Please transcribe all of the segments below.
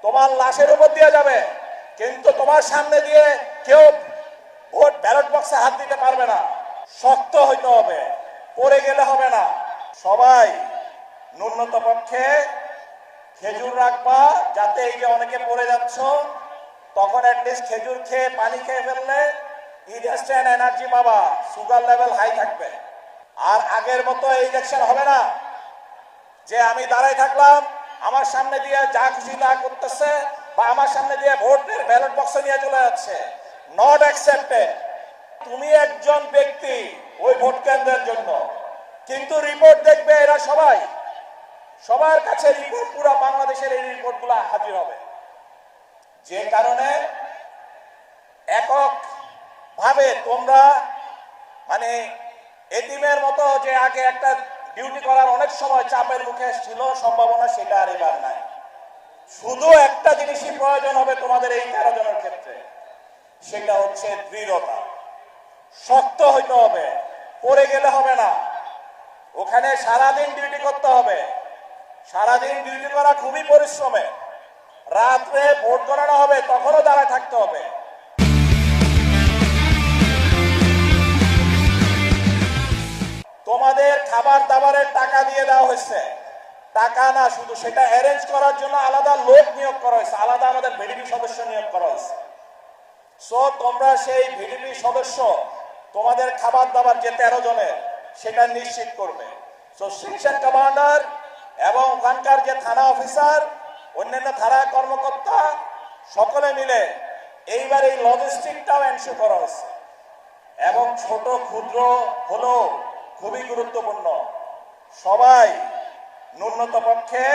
তোমার লাশের উপর দিয়ে যাবে, কিন্তু তোমার সামনে দিয়ে কেউ ভোট ব্যালট বক্সে হাত দিতে পারবে না। শক্ত হইতে হবে, পড়ে গেলে হবে না। সবাই ন্যূনতম পক্ষে খেজুর রাখবা, যাতে এই যে অনেকে পড়ে যাচ্ছ তখন অ্যাটলিস্ট খেজুর খেয়ে পানি খেয়ে ফেললে ইনস্ট্যান্ট এনার্জি পাবা, সুগার লেভেল হাই থাকবে। আর আগের মতো এই ইলেকশন হবে না যে আমি দাঁড়াই থাকলাম, আমার সামনে দিয়ে যা খুশি তা করতেছে, বা আমার সামনে দিয়ে ভোটের ব্যালট বক্সে নিয়ে চলে যাচ্ছে। Not accepted. তুমি একজন ব্যক্তি ওই ভোট কেন্দ্রের জন্য, কিন্তু রিপোর্ট দেখবে এরা সবাই, সবার কাছে রিপোর্ট, পুরো বাংলাদেশের এই রিপোর্টগুলো হাজির হবে। যে কারণে একক ভাবে তোমরা মানে এতিমের মতো যে আগে একটা ডিউটি করার অনেক সময় চাপের মুখে ছিল সম্ভাবনা, সেটা আর এবার নাই। শুধু একটা জিনিসই প্রয়োজন হবে তোমাদের এই 13 জনের ক্ষেত্রে, সেটা হচ্ছে দৃঢ়তা। শক্ত হইতে হবে, পড়ে গেলে হবে না। ওখানে সারাদিন ডিউটি করতে হবে, সারাদিন ডিউটি করা খুবই পরিশ্রমে। রাত্রে ভোট করানো হবে, তখনও দাঁড়ায় থাকতে হবে। তোমাদের খাবার দাবারের টাকা দিয়ে দেওয়া হয়েছে, টাকা না শুধু, সেটা অ্যারেঞ্জ করার জন্য আলাদা লোক নিয়োগ করা হয়েছে, আলাদা আমাদের ভিডিপি সদস্য নিয়োগ করা হয়েছে। সো তোমরা সেই ভিডিপি সদস্য তোমাদের খাবার দাবার যে 13 জনের, সেটা নিশ্চিত করবে। সো সেকশন কমান্ডার এবং ওখানকার যে থানা অফিসার, অন্যান্য থানা কর্মকর্তা সকলে মিলে এইবার এই লজিস্টিকটাও এনশিওর করা হয়েছে। এবং ছোট ক্ষুদ্র হলেও খুবই গুরুত্বপূর্ণ, সবাই ন্যূনতম পক্ষে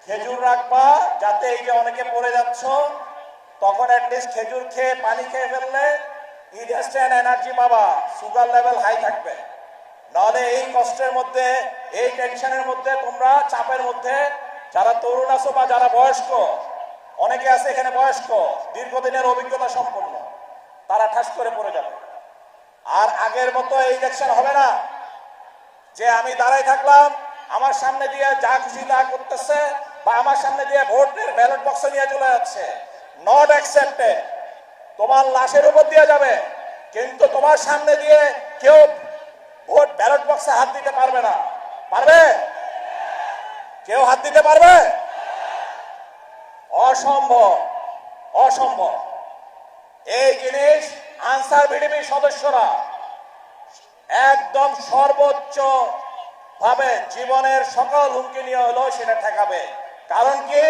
খেজুর রাখবা, যাতে এই যে অনেকে পড়ে যাচ্ছ তখন অ্যাটলিস্ট খেজুর খেয়ে পানি খেয়ে ফেললে ইনস্ট্যান্ট এনার্জি পাবা, সুগার লেভেল হাই থাকবে। নাহলে এই কষ্টের মধ্যে, এই টেনশনের মধ্যে, তোমরা চাপের মধ্যে, যারা তরুণ আছো বা যারা বয়স্ক, অনেকে আছে এখানে বয়স্ক, দীর্ঘদিনের অভিজ্ঞতা সম্পন্ন, তারা ঠাস করে পড়ে যাবে। আর আগের মতো এই ইলেকশন হবে না যে আমি দাঁড়াই থাকলাম, আমার সামনে দিয়ে যা খুশি তা করতেছে, বা আমার সামনে দিয়ে ভোটের ব্যালট বক্সে নিয়ে চলে যাচ্ছে। Not accepted. তোমার লাশের উপর দিয়ে যাবে, কিন্তু তোমার সামনে দিয়ে কেউ ভোট ব্যালট বক্সে হাত দিতে পারবে না। পারবে? কেউ হাত দিতে পারবে? অসম্ভব, অসম্ভব। এই জিনিস আনসার ভিডিপি সদস্যরা একদম সর্বোচ্চ ভাবে জীবনের সকল হুমকি নিয়ে হলেও সেটা ঠেকাবে। কারণ কি,